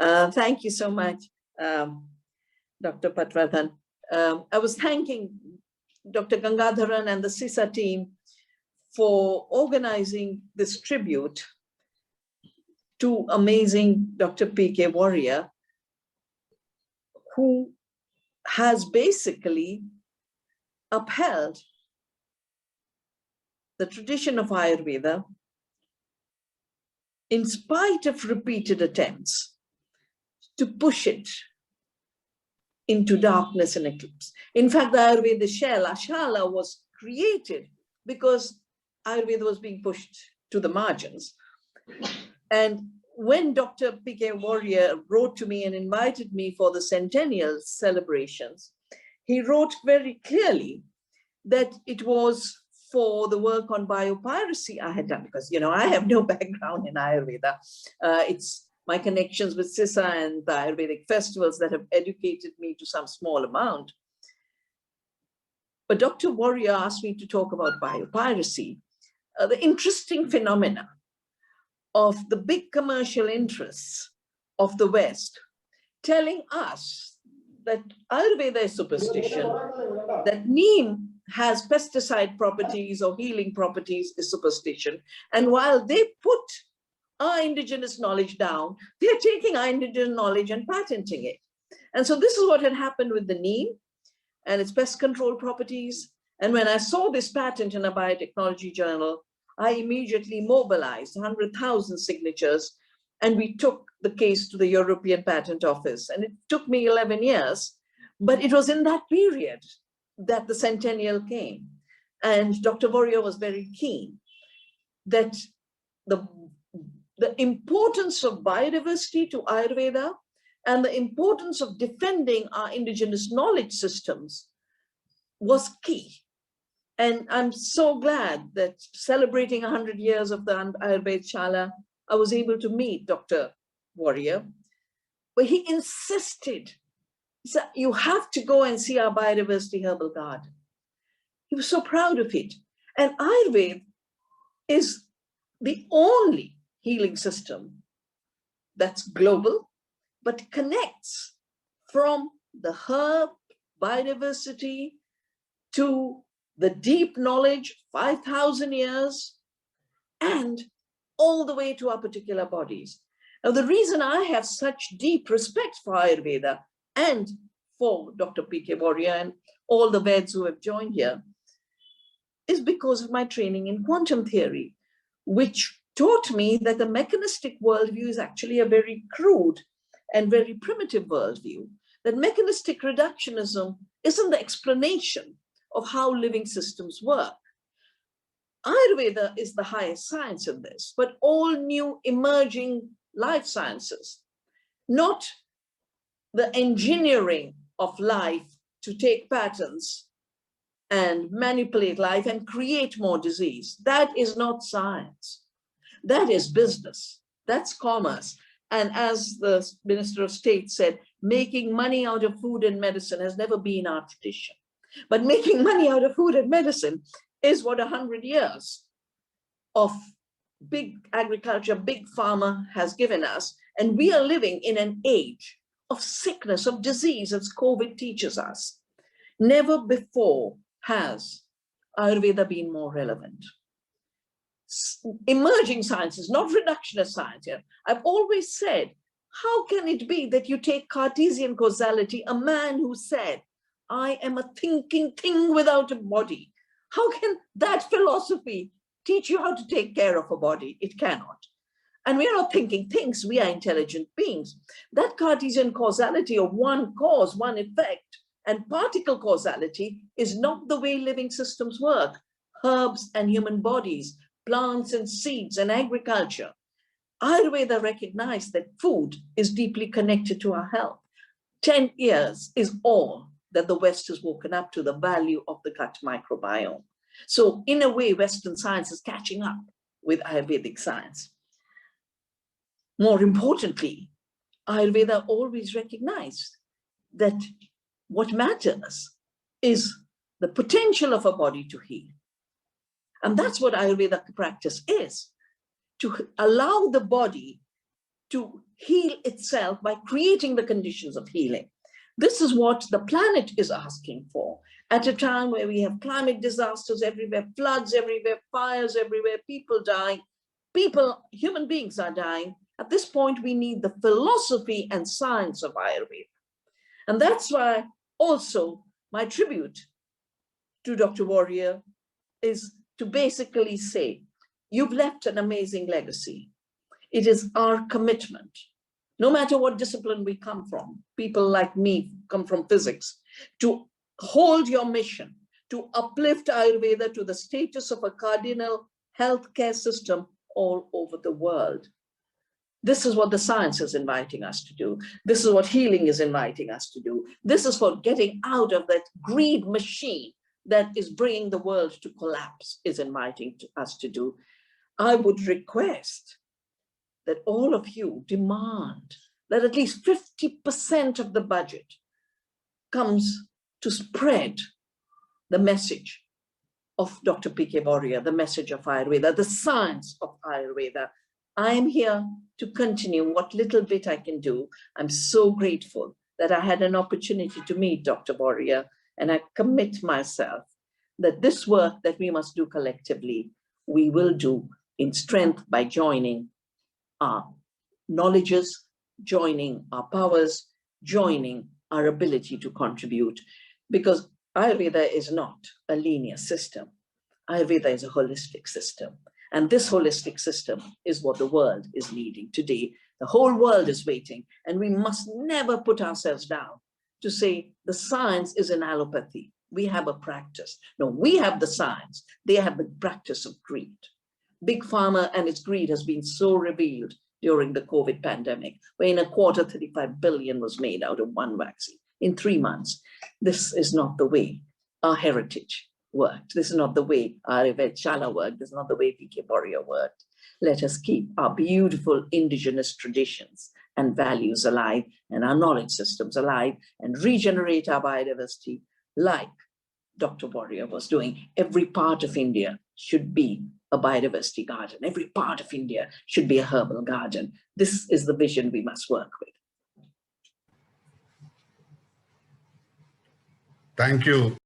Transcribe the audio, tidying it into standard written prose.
Thank you so much, Dr. Patwardhan. I was thanking Dr. Gangadharan and the CISA team for organizing this tribute to amazing Dr. P.K. Warrier, who has basically upheld the tradition of Ayurveda in spite of repeated attempts to push it into darkness and eclipse. In fact, the Ayurveda Shala was created because Ayurveda was being pushed to the margins. And when Dr. P.K. Warrier wrote to me and invited me for the centennial celebrations, he wrote very clearly that it was for the work on biopiracy I had done, because, you know, I have no background in Ayurveda. It's my connections with CISA and the Ayurvedic festivals that have educated me to some small amount. But Dr. Warrier asked me to talk about biopiracy, the interesting phenomena of the big commercial interests of the West, telling us that Ayurveda is superstition, that neem has pesticide properties or healing properties is superstition. And while they put our indigenous knowledge down, they're taking our indigenous knowledge and patenting it. And so this is what had happened with the neem and its pest control properties. And when I saw this patent in a biotechnology journal, I immediately mobilized 100,000 signatures, and we took the case to the European Patent Office. And it took me 11 years, but it was in that period that the centennial came. And Dr. Warrier was very keen that the importance of biodiversity to Ayurveda and the importance of defending our indigenous knowledge systems was key. And I'm so glad that celebrating 100 years of the Ayurveda Shala, I was able to meet Dr. Warrier, but he insisted, he said, you have to go and see our biodiversity herbal garden. He was so proud of it. And Ayurveda is the only healing system that's global, but connects from the herb, biodiversity, to the deep knowledge, 5,000 years, and all the way to our particular bodies. Now, the reason I have such deep respect for Ayurveda and for Dr. P.K. Warrier and all the Veds who have joined here is because of my training in quantum theory, which taught me that the mechanistic worldview is actually a very crude and very primitive worldview, that mechanistic reductionism isn't the explanation of how living systems work. Ayurveda is the highest science in this, but all new emerging life sciences, not the engineering of life to take patterns and manipulate life and create more disease. That is not science. That is business. That's commerce. And as the Minister of State said, making money out of food and medicine has never been our tradition. But making money out of food and medicine is what 100 years of big agriculture, big pharma has given us. And we are living in an age of sickness, of disease, as COVID teaches us. Never before has Ayurveda been more relevant. Emerging sciences, not reductionist science here. I've always said, how can it be that you take Cartesian causality, a man who said, I am a thinking thing without a body. How can that philosophy teach you how to take care of a body? It cannot. And we are not thinking things, we are intelligent beings. That Cartesian causality of one cause, one effect, and particle causality is not the way living systems work. Herbs and human bodies, plants and seeds and agriculture. Ayurveda recognized that food is deeply connected to our health. 10 years is all that the West has woken up to the value of the gut microbiome. So in a way, Western science is catching up with Ayurvedic science. More importantly, Ayurveda always recognized that what matters is the potential of a body to heal. And that's what Ayurveda practice is, to allow the body to heal itself by creating the conditions of healing. This is what the planet is asking for. At a time where we have climate disasters everywhere, floods everywhere, fires everywhere, people dying, human beings are dying. At this point, we need the philosophy and science of Ayurveda. And that's why also my tribute to Dr. Warrier is to basically say, you've left an amazing legacy. It is our commitment, no matter what discipline we come from, people like me come from physics, to hold your mission, to uplift Ayurveda to the status of a cardinal healthcare system all over the world. This is what the science is inviting us to do. This is what healing is inviting us to do. This is for getting out of that greed machine that is bringing the world to collapse, is inviting us to do. I would request that all of you demand that at least 50% of the budget comes to spread the message of Dr. P.K. Warrier, the message of Ayurveda, the science of Ayurveda. I am here to continue what little bit I can do. I'm so grateful that I had an opportunity to meet Dr. Warrier, and I commit myself that this work that we must do collectively, we will do in strength by joining our knowledges, joining our powers, joining our ability to contribute, because Ayurveda is not a linear system. Ayurveda is a holistic system. And this holistic system is what the world is needing today. The whole world is waiting, and we must never put ourselves down to say the science is an allopathy. We have a practice. No, we have the science. They have the practice of greed. Big Pharma and its greed has been so revealed during the COVID pandemic, where in a quarter, 35 billion was made out of one vaccine in 3 months. This is not the way our heritage worked. This is not the way our Arya Vaidya Sala worked. This is not the way P.K. Warrior worked. Let us keep our beautiful indigenous traditions and values alive and our knowledge systems alive and regenerate our biodiversity like Dr. Warrior was doing. Every part of India should be a biodiversity garden. Every part of India should be a herbal garden. This is the vision we must work with. Thank you.